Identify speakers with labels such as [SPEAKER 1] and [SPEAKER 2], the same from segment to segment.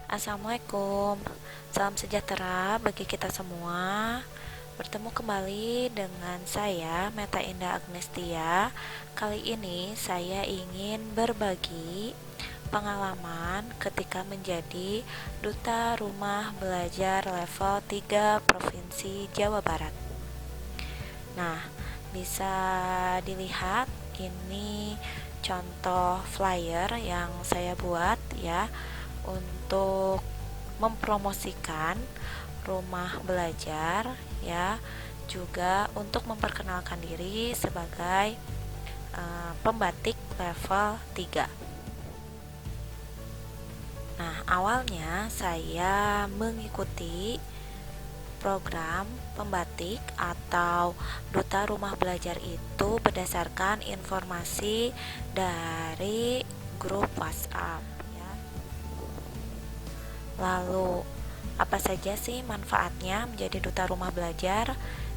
[SPEAKER 1] Assalamualaikum, salam sejahtera bagi kita semua. Bertemu kembali dengan saya, Meta Indah Agnestia. Kali ini saya ingin berbagi pengalaman ketika menjadi Duta Rumah Belajar level 3 Provinsi Jawa Barat. Nah, bisa dilihat ini contoh flyer yang saya buat ya untuk mempromosikan rumah belajar ya, juga untuk memperkenalkan diri sebagai pembatik level 3. Nah, awalnya saya mengikuti program pembatik atau duta rumah belajar itu berdasarkan informasi dari grup WhatsApp ya. Lalu, apa saja sih manfaatnya menjadi duta rumah belajar?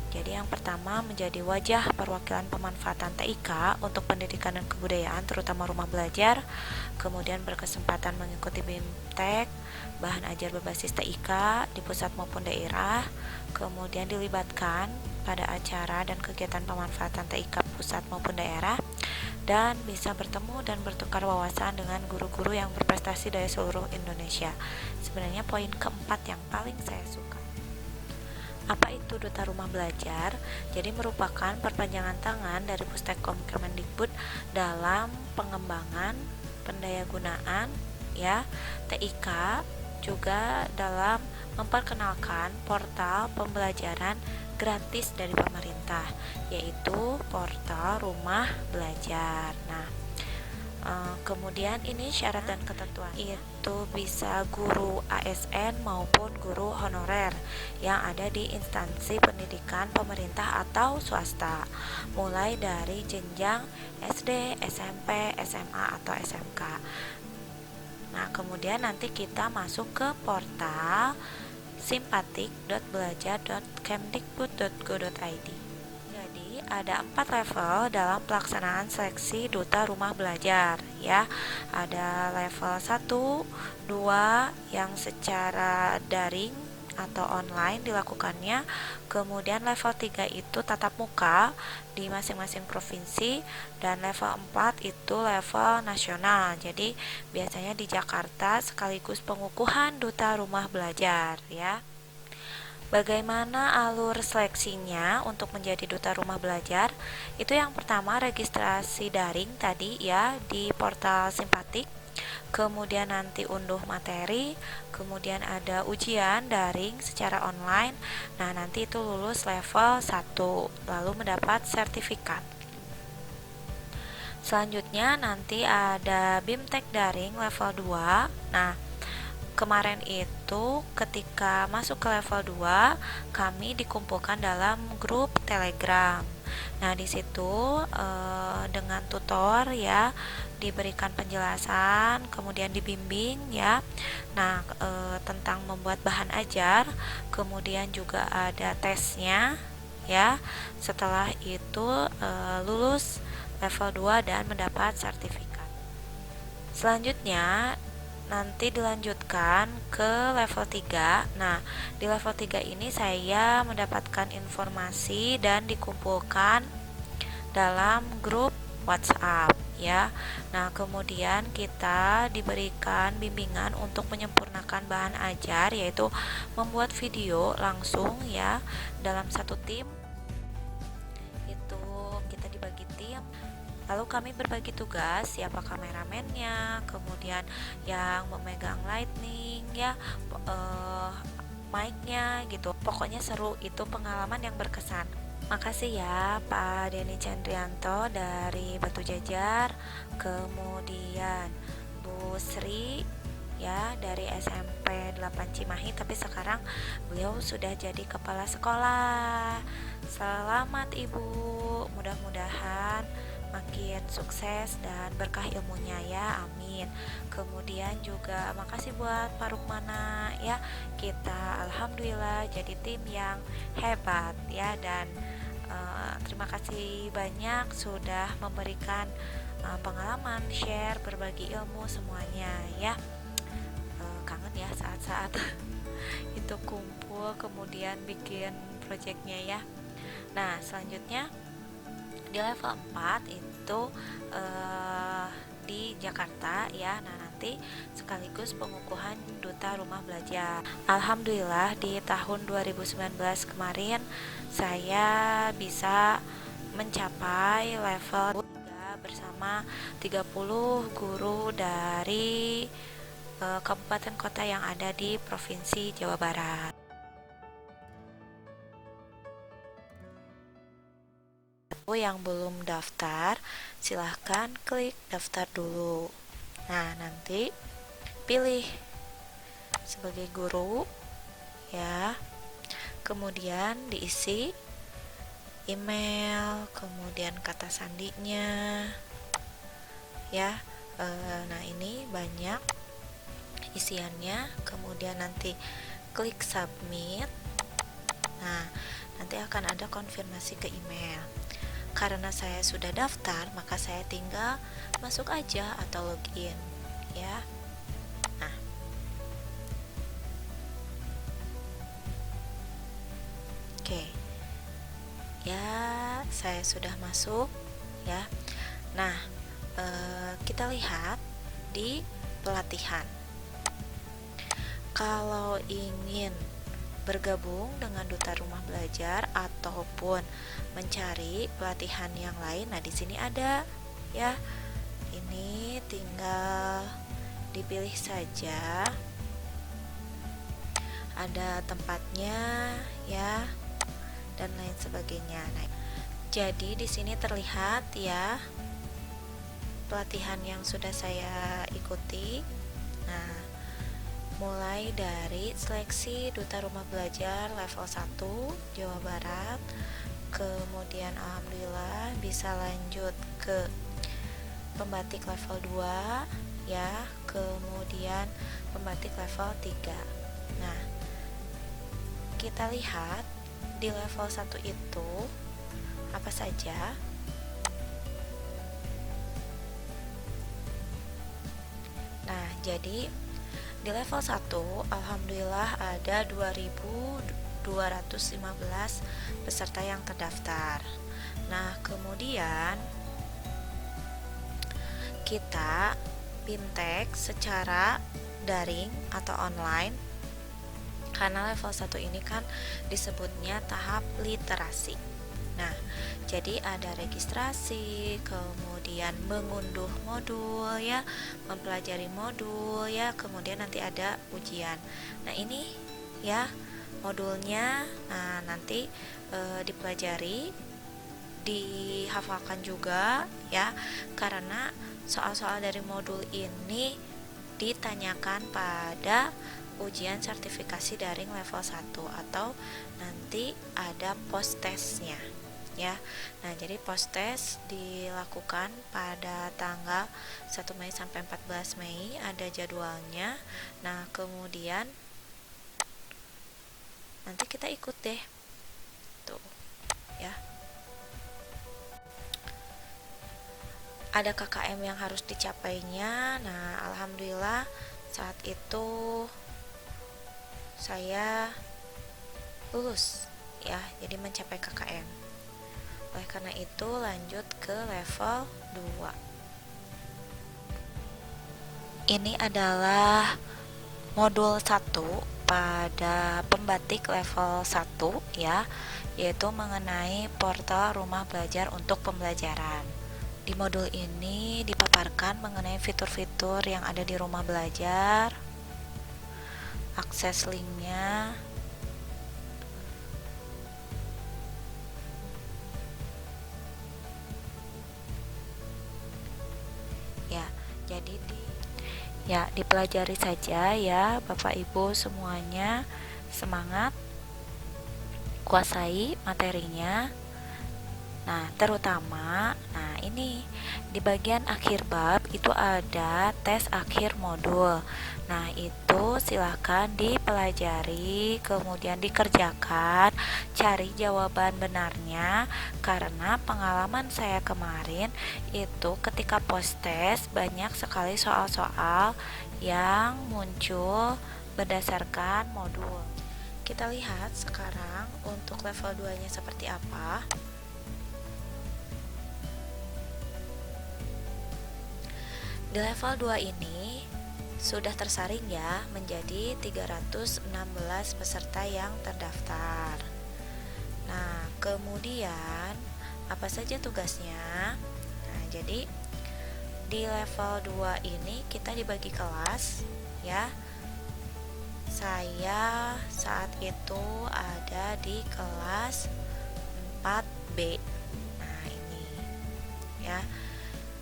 [SPEAKER 1] Jadi yang pertama, menjadi wajah perwakilan pemanfaatan TIK untuk pendidikan dan kebudayaan terutama rumah belajar. Kemudian berkesempatan mengikuti BIMTEK, bahan ajar berbasis TIK di pusat maupun daerah. Kemudian dilibatkan pada acara dan kegiatan pemanfaatan TIK pusat maupun daerah, dan bisa bertemu dan bertukar wawasan dengan guru-guru yang berprestasi dari seluruh Indonesia. Sebenarnya poin keempat yang paling saya suka. Apa itu Duta Rumah Belajar? Jadi merupakan perpanjangan tangan dari Pustekkom Kemendikbud dalam pengembangan pendayagunaan ya TIK, juga dalam memperkenalkan portal pembelajaran gratis dari pemerintah, yaitu portal Rumah Belajar. Nah, kemudian ini syarat dan ketentuan itu bisa guru ASN maupun guru honorer yang ada di instansi pendidikan pemerintah atau swasta, mulai dari jenjang SD, SMP, SMA atau SMK. Nah, kemudian nanti kita masuk ke portal simpatik.belajar.kemdikbud.go.id. Ada 4 level dalam pelaksanaan seleksi duta rumah belajar ya. Ada level 1, 2 yang secara daring atau online dilakukannya. Kemudian level 3 itu tatap muka di masing-masing provinsi, dan level 4 itu level nasional. Jadi biasanya di Jakarta sekaligus pengukuhan duta rumah belajar ya. Bagaimana alur seleksinya untuk menjadi duta rumah belajar? Itu yang pertama registrasi daring tadi ya di portal Simpatik. Kemudian nanti unduh materi, kemudian ada ujian daring secara online. Nah, nanti itu lulus level 1 lalu mendapat sertifikat. Selanjutnya nanti ada BIMTEK daring level 2. Nah, kemarin itu ketika masuk ke level 2, kami dikumpulkan dalam grup Telegram. Nah, di situ dengan tutor ya, diberikan penjelasan, kemudian dibimbing ya. Nah, tentang membuat bahan ajar, kemudian juga ada tesnya ya. Setelah itu lulus level 2 dan mendapat sertifikat. Selanjutnya nanti dilanjutkan ke level 3. Nah, di level 3 ini saya mendapatkan informasi dan dikumpulkan dalam grup WhatsApp ya. Nah, kemudian kita diberikan bimbingan untuk menyempurnakan bahan ajar, yaitu membuat video langsung ya dalam satu tim. Itu kita dibagi tim. Lalu kami berbagi tugas, siapa kameramennya, kemudian yang memegang lightning ya, mic-nya gitu. Pokoknya seru, itu pengalaman yang berkesan. Makasih ya Pak Denny Chandrianto dari Batu Jajar, kemudian Bu Sri ya dari SMP 8 Cimahi, tapi sekarang beliau sudah jadi kepala sekolah. Selamat Ibu, mudah-mudahan makin sukses dan berkah ilmunya ya, amin. Kemudian juga makasih buat Pak Rukmana ya, kita alhamdulillah jadi tim yang hebat ya, dan terima kasih banyak sudah memberikan pengalaman, share, berbagi ilmu semuanya ya. Kangen banget ya saat-saat itu kumpul kemudian bikin projectnya ya. Nah selanjutnya di level 4 itu di Jakarta ya. Nah nanti sekaligus pengukuhan duta rumah belajar. Alhamdulillah di tahun 2019 kemarin saya bisa mencapai level 3 bersama 30 guru dari kabupaten kota yang ada di Provinsi Jawa Barat. Yang belum daftar, silahkan klik daftar dulu. Nah, nanti pilih sebagai guru ya. Kemudian diisi email, kemudian kata sandinya ya. Nah, ini banyak isiannya. Kemudian nanti klik submit. Nah, nanti akan ada konfirmasi ke email. Karena saya sudah daftar, maka saya tinggal masuk aja atau login ya. Nah, oke. Ya, saya sudah masuk ya. Nah, kita lihat di pelatihan. Kalau ingin bergabung dengan Duta Rumah Belajar ataupun mencari pelatihan yang lain, nah di sini ada ya. Ini tinggal dipilih saja. Ada tempatnya ya dan lain sebagainya. Nah, jadi di sini terlihat ya pelatihan yang sudah saya ikuti. Nah, mulai dari seleksi Duta Rumah Belajar level 1 Jawa Barat, kemudian alhamdulillah bisa lanjut ke pembatik level 2 ya, kemudian pembatik level 3. Nah, kita lihat di level 1 itu apa saja. Nah, jadi di level 1 alhamdulillah ada 2215 peserta yang terdaftar. Nah, kemudian kita bintek secara daring atau online karena level 1 ini kan disebutnya tahap literasi. Nah, jadi ada registrasi, kemudian mengunduh modul ya, mempelajari modul ya, kemudian nanti ada ujian. Nah, ini ya modulnya. Nah, nanti dipelajari, dihafalkan juga ya, karena soal-soal dari modul ini ditanyakan pada ujian sertifikasi daring level 1 atau nanti ada post testnya ya. Nah, jadi post test dilakukan pada tanggal 1 Mei sampai 14 Mei, ada jadwalnya. Nah, kemudian nanti kita ikut deh. Tuh, ya. Ada KKM yang harus dicapainya. Nah, alhamdulillah saat itu saya lulus ya, jadi mencapai KKM. Oleh karena itu lanjut ke level 2. Ini adalah modul 1 pada pembatik level 1 ya, yaitu mengenai portal rumah belajar untuk pembelajaran. Di modul ini dipaparkan mengenai fitur-fitur yang ada di rumah belajar, akses linknya, ya. Jadi dipelajari saja ya Bapak Ibu semuanya. Semangat, kuasai materinya. Nah, terutama ini di bagian akhir bab itu ada tes akhir modul. Nah, itu silakan dipelajari, kemudian dikerjakan, cari jawaban benarnya, karena pengalaman saya kemarin itu ketika post test banyak sekali soal-soal yang muncul berdasarkan modul. Kita lihat sekarang untuk level 2-nya seperti apa. Di level 2 ini sudah tersaring ya menjadi 316 peserta yang terdaftar. Nah, kemudian apa saja tugasnya? Nah, jadi di level 2 ini kita dibagi kelas ya. Saya saat itu ada di kelas 4B. Nah, ini ya.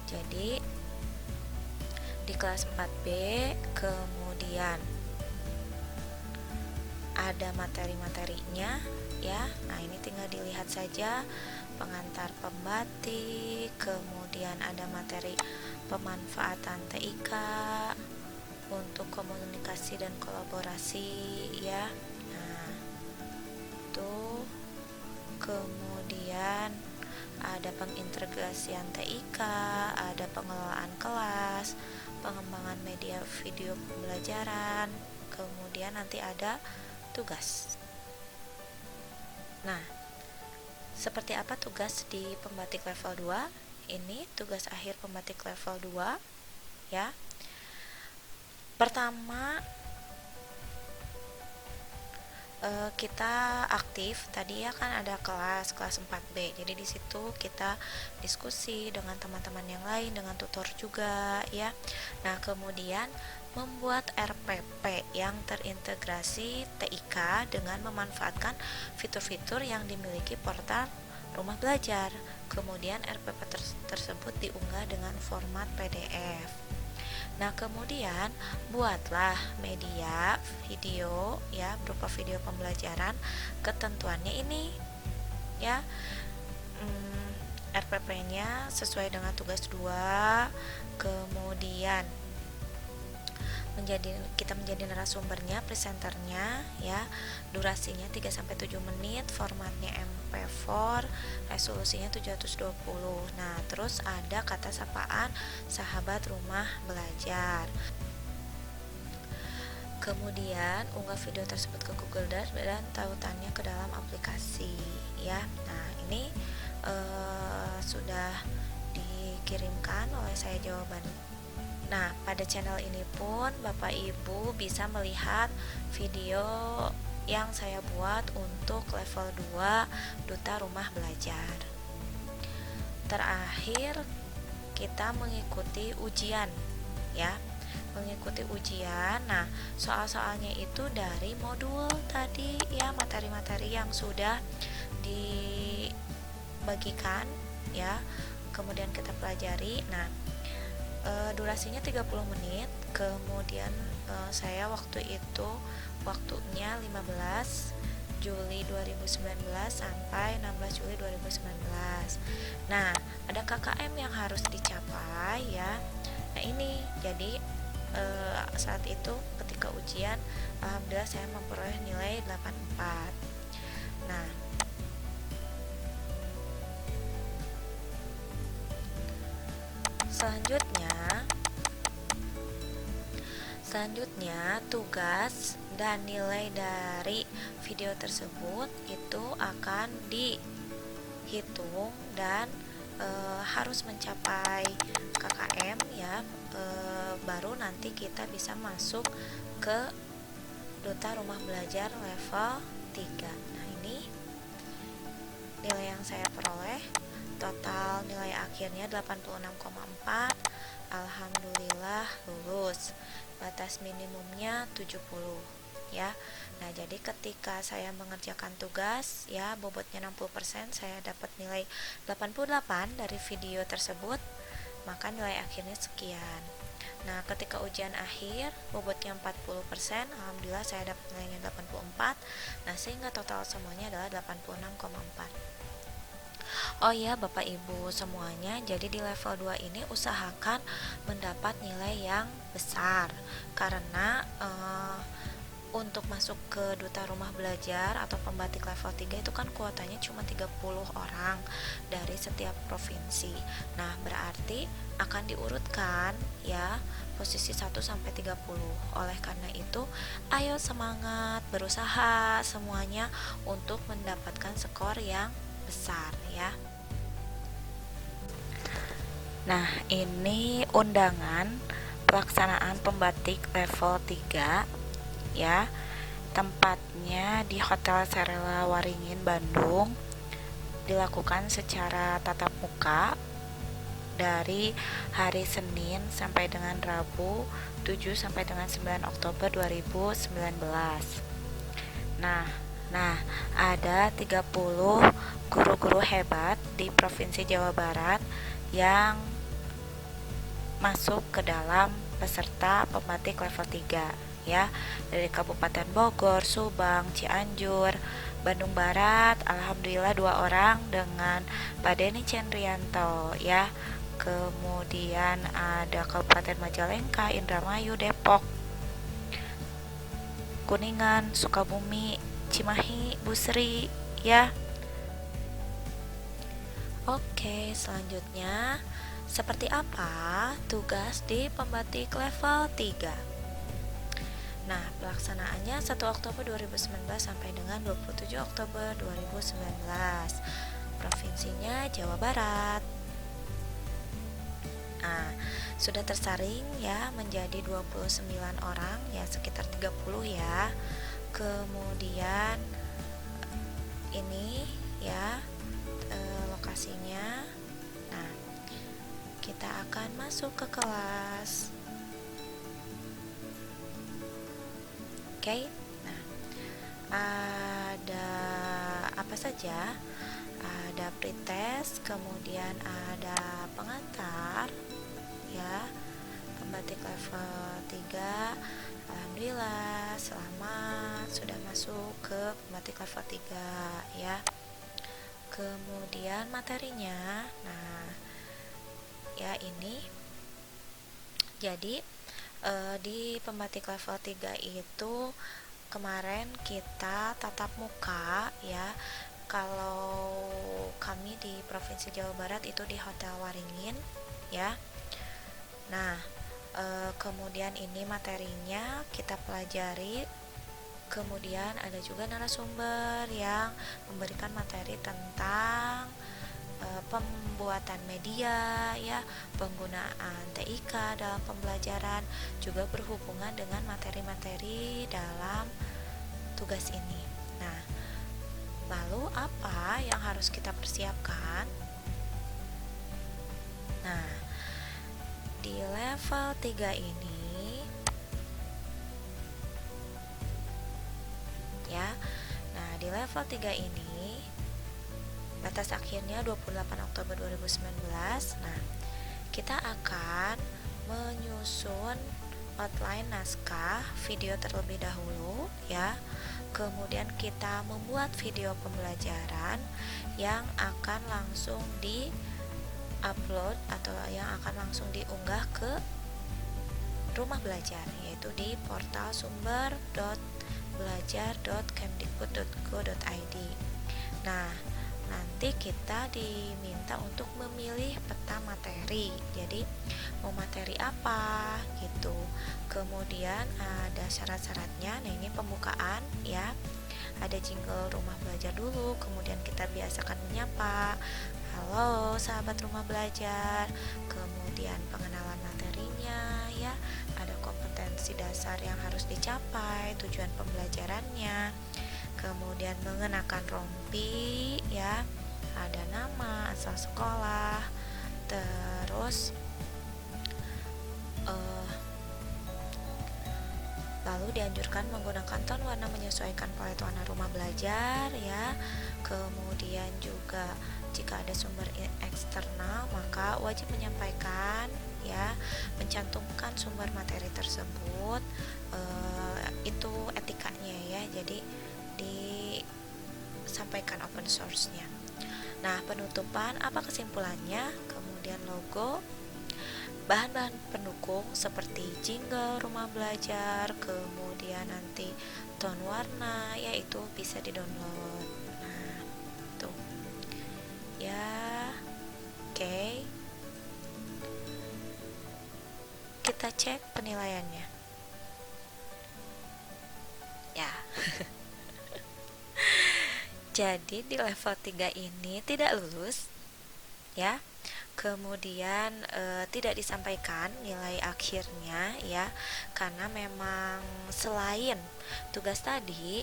[SPEAKER 1] Jadi di kelas 4B kemudian ada materi-materinya ya. Nah, ini tinggal dilihat saja, pengantar pembatik, kemudian ada materi pemanfaatan TIK untuk komunikasi dan kolaborasi ya. Nah, itu kemudian ada pengintegrasian TIK, ada pengelolaan kelas, pengembangan media video pembelajaran, kemudian nanti ada tugas. Nah, seperti apa tugas di pembatik level 2? Ini tugas akhir pembatik level 2 ya. Pertama, kita aktif tadi ya, kan ada kelas 4B. Jadi di situ kita diskusi dengan teman-teman yang lain, dengan tutor juga ya. Nah, kemudian membuat RPP yang terintegrasi TIK dengan memanfaatkan fitur-fitur yang dimiliki portal Rumah Belajar. Kemudian RPP tersebut diunggah dengan format PDF. Nah, kemudian buatlah media video ya, berupa video pembelajaran. Ketentuannya ini ya, RPP-nya sesuai dengan tugas 2. Kemudian kita menjadi narasumbernya, presenternya ya. Durasinya 3-7 menit, formatnya MP4, resolusinya 720. Nah, terus ada kata sapaan sahabat rumah belajar. Kemudian unggah video tersebut ke Google Drive dan tautannya ke dalam aplikasi ya. Nah, ini sudah dikirimkan oleh saya jawaban. Nah, pada channel ini pun Bapak Ibu bisa melihat video yang saya buat untuk level 2 Duta Rumah Belajar. Terakhir, kita mengikuti ujian ya. Mengikuti ujian. Nah, soal-soalnya itu dari modul tadi ya, materi-materi yang sudah dibagikan ya. Kemudian kita pelajari. Nah, durasinya 30 menit. Kemudian saya waktunya 15 Juli 2019 sampai 16 Juli 2019. Nah, ada KKM yang harus dicapai ya. Nah, ini jadi saat itu ketika ujian alhamdulillah saya memperoleh nilai 84. Nah, Selanjutnya tugas dan nilai dari video tersebut itu akan dihitung dan harus mencapai KKM ya, baru nanti kita bisa masuk ke Duta Rumah Belajar level 3. Nah, ini nilai yang saya peroleh. Total nilai akhirnya 86,4. Alhamdulillah lulus. Batas minimumnya 70 ya. Nah, jadi ketika saya mengerjakan tugas ya, bobotnya 60%, saya dapat nilai 88 dari video tersebut, maka nilai akhirnya sekian. Nah, ketika ujian akhir bobotnya 40%, alhamdulillah saya dapat nilainya 84. Nah, sehingga total semuanya adalah 86,4. Oh ya, Bapak Ibu semuanya, jadi di level 2 ini usahakan mendapat nilai yang besar, karena Untuk masuk ke Duta Rumah Belajar atau pembatik level 3 itu kan kuotanya cuma 30 orang dari setiap provinsi. Nah, berarti akan diurutkan ya posisi 1 sampai 30. Oleh karena itu, ayo semangat berusaha semuanya untuk mendapatkan skor yang besar ya. Nah, ini undangan pelaksanaan pembatik level 3 ya. Tempatnya di Hotel Serela Waringin, Bandung. Dilakukan secara tatap muka dari hari Senin sampai dengan Rabu 7 sampai dengan 9 Oktober 2019. Nah, ada 30 guru-guru hebat di Provinsi Jawa Barat yang masuk ke dalam peserta pembatik level 3 ya, dari Kabupaten Bogor, Subang, Cianjur, Bandung Barat. Alhamdulillah 2 orang dengan Pak Denny Cendrianto ya. Kemudian ada Kabupaten Majalengka, Indramayu, Depok, Kuningan, Sukabumi, Cimahi, Busri ya. Oke, selanjutnya seperti apa tugas di pembatik level 3? Nah, pelaksanaannya 1 Oktober 2019 sampai dengan 27 Oktober 2019. Provinsinya Jawa Barat. Nah, sudah tersaring ya menjadi 29 orang ya, sekitar 30 ya. Kemudian ini ya lokasinya. Nah, kita akan masuk ke kelas. Oke. Nah, ada apa saja? Ada pretest, kemudian ada pengantar ya, pembatik level 3. Alhamdulillah selamat sudah masuk ke pembatik level 3 ya. Kemudian materinya, nah ya ini jadi di pembatik level 3 itu kemarin kita tatap muka ya. Kalau kami di Provinsi Jawa Barat itu di Hotel Waringin ya. Nah, kemudian ini materinya kita pelajari. Kemudian ada juga narasumber yang memberikan materi tentang pembuatan media ya, penggunaan TIK dalam pembelajaran, juga berhubungan dengan materi-materi dalam tugas ini. Nah, lalu apa yang harus kita persiapkan? Nah, di level 3 ini ya. Nah, di level 3 ini batas akhirnya 28 Oktober 2019. Nah, kita akan menyusun outline naskah video terlebih dahulu ya. Kemudian kita membuat video pembelajaran yang akan langsung di-upload atau yang akan langsung diunggah ke rumah belajar, yaitu di portal sumber.belajar.kemdikbud.go.id. Nah, nanti kita diminta untuk memilih peta materi. Jadi mau materi apa gitu. Kemudian ada syarat-syaratnya. Nah, ini pembukaan ya. Ada jingle rumah belajar dulu, kemudian kita biasakan menyapa. Halo sahabat rumah belajar. Kemudian pengenalan materinya ya. Ada kompetensi dasar yang harus dicapai, tujuan pembelajarannya. Kemudian mengenakan rompi ya, ada nama, asal sekolah, terus lalu dianjurkan menggunakan ton warna menyesuaikan palet warna rumah belajar ya. Kemudian juga jika ada sumber eksternal maka wajib menyampaikan ya, mencantumkan sumber materi tersebut. Itu etikanya ya, jadi disampaikan open source-nya. Nah, penutupan apa kesimpulannya? Kemudian logo. bahan-bahan pendukung seperti jingle rumah belajar, kemudian nanti tone warna, yaitu bisa di-download. Nah, tuh. Ya, oke. Kita cek penilaiannya. Ya. Jadi di level 3 ini tidak lulus, ya. Kemudian tidak disampaikan nilai akhirnya, ya, karena memang selain tugas tadi,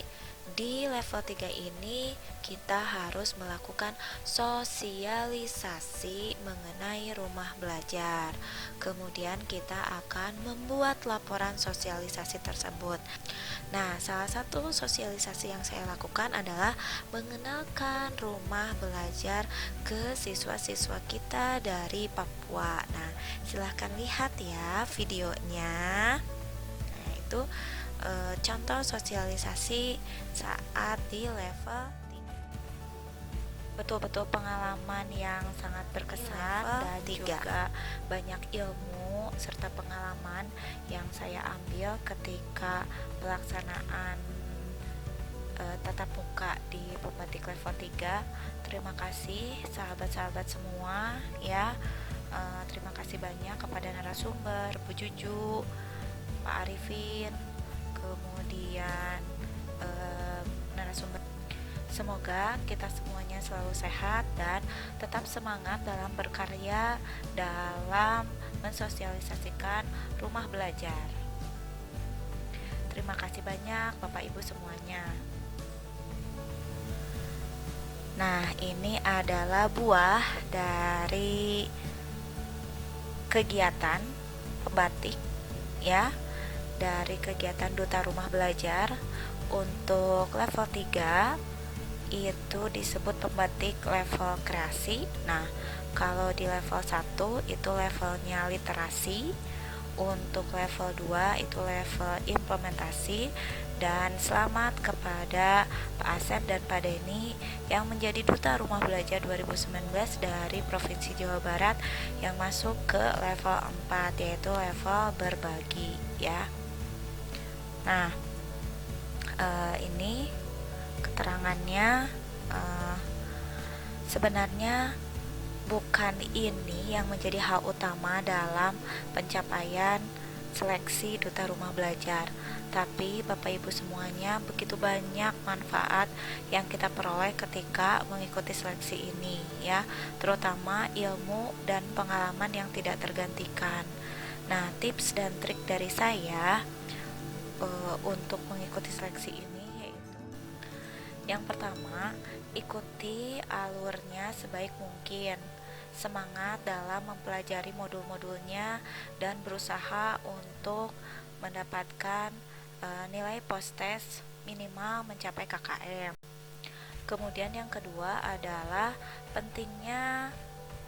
[SPEAKER 1] di level 3 ini kita harus melakukan sosialisasi mengenai rumah belajar. Kemudian kita akan membuat laporan sosialisasi tersebut. Nah, salah satu sosialisasi yang saya lakukan adalah mengenalkan rumah belajar ke siswa-siswa kita dari Papua. Nah, silahkan lihat ya videonya. Nah, itu contoh sosialisasi saat di level 3. Betul-betul pengalaman yang sangat berkesan dan juga banyak ilmu serta pengalaman yang saya ambil ketika pelaksanaan tatap muka di pembatik level 3. Terima kasih sahabat-sahabat semua, ya. Terima kasih banyak kepada narasumber Bu Juju, Pak Arifin, kemudian narasumber. Semoga kita semuanya selalu sehat dan tetap semangat dalam berkarya dalam mensosialisasikan rumah belajar. Terima kasih banyak Bapak Ibu semuanya. Nah, ini adalah buah dari kegiatan pembatik, ya, dari kegiatan Duta Rumah Belajar. Untuk level 3 itu disebut pembatik level kreasi. Nah, kalau di level 1 itu levelnya literasi. Untuk level 2 itu level implementasi. Dan selamat kepada Pak Asep dan Pak Denny yang menjadi Duta Rumah Belajar 2019 dari Provinsi Jawa Barat yang masuk ke level 4, yaitu level berbagi, ya. Nah, ini keterangannya. Sebenarnya bukan ini yang menjadi hal utama dalam pencapaian seleksi Duta Rumah Belajar, tapi Bapak Ibu semuanya, begitu banyak manfaat yang kita peroleh ketika mengikuti seleksi ini, ya, terutama ilmu dan pengalaman yang tidak tergantikan. Nah, tips dan trik dari saya untuk mengikuti seleksi ini yaitu: yang pertama, ikuti alurnya sebaik mungkin. Semangat dalam mempelajari modul-modulnya dan berusaha untuk mendapatkan nilai post-test minimal mencapai KKM. Kemudian yang kedua adalah pentingnya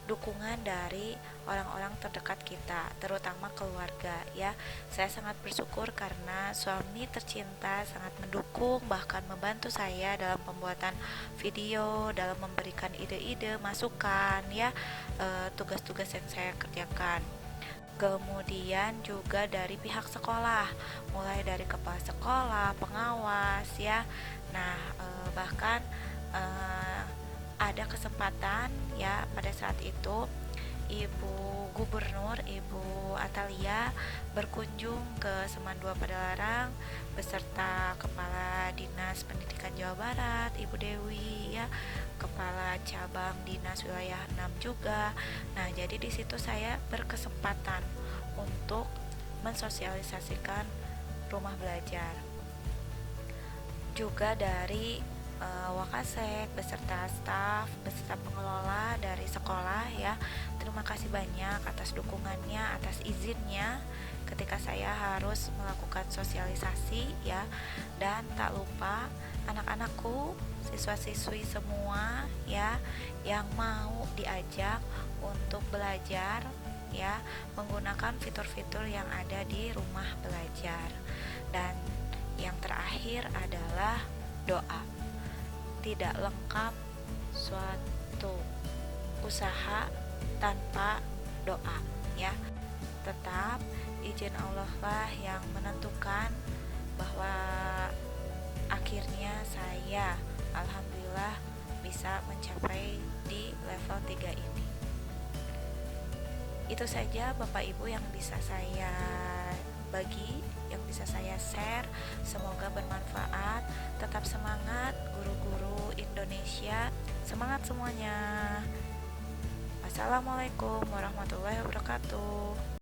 [SPEAKER 1] dukungan dari orang-orang terdekat kita, terutama keluarga, ya. Saya sangat bersyukur karena suami tercinta sangat mendukung, bahkan membantu saya dalam pembuatan video, dalam memberikan ide-ide, masukan, ya, tugas-tugas yang saya kerjakan. Kemudian juga dari pihak sekolah, mulai dari kepala sekolah, pengawas, ya. Nah, bahkan ada kesempatan, ya, pada saat itu Ibu Gubernur, Ibu Atalia berkunjung ke Semandua Padalarang beserta Kepala Dinas Pendidikan Jawa Barat, Ibu Dewi, ya, Kepala Cabang Dinas Wilayah 6 juga. Nah, jadi di situ saya berkesempatan untuk mensosialisasikan rumah belajar. Juga dari Wakasek beserta staf, beserta pengelola dari sekolah, ya. Terima kasih banyak atas dukungannya, atas izinnya ketika saya harus melakukan sosialisasi, ya. Dan tak lupa anak-anakku, siswa-siswi semua, ya, yang mau diajak untuk belajar, ya, menggunakan fitur-fitur yang ada di rumah belajar. Dan yang terakhir adalah doa. Tidak lengkap suatu usaha tanpa doa, ya. izin Allah lah yang menentukan bahwa akhirnya saya alhamdulillah bisa mencapai di level 3 ini. Itu saja Bapak Ibu yang bisa saya bagi, yang bisa saya share. Semoga bermanfaat. Tetap semangat guru-guru Indonesia. Semangat semuanya. Wassalamualaikum warahmatullahi wabarakatuh.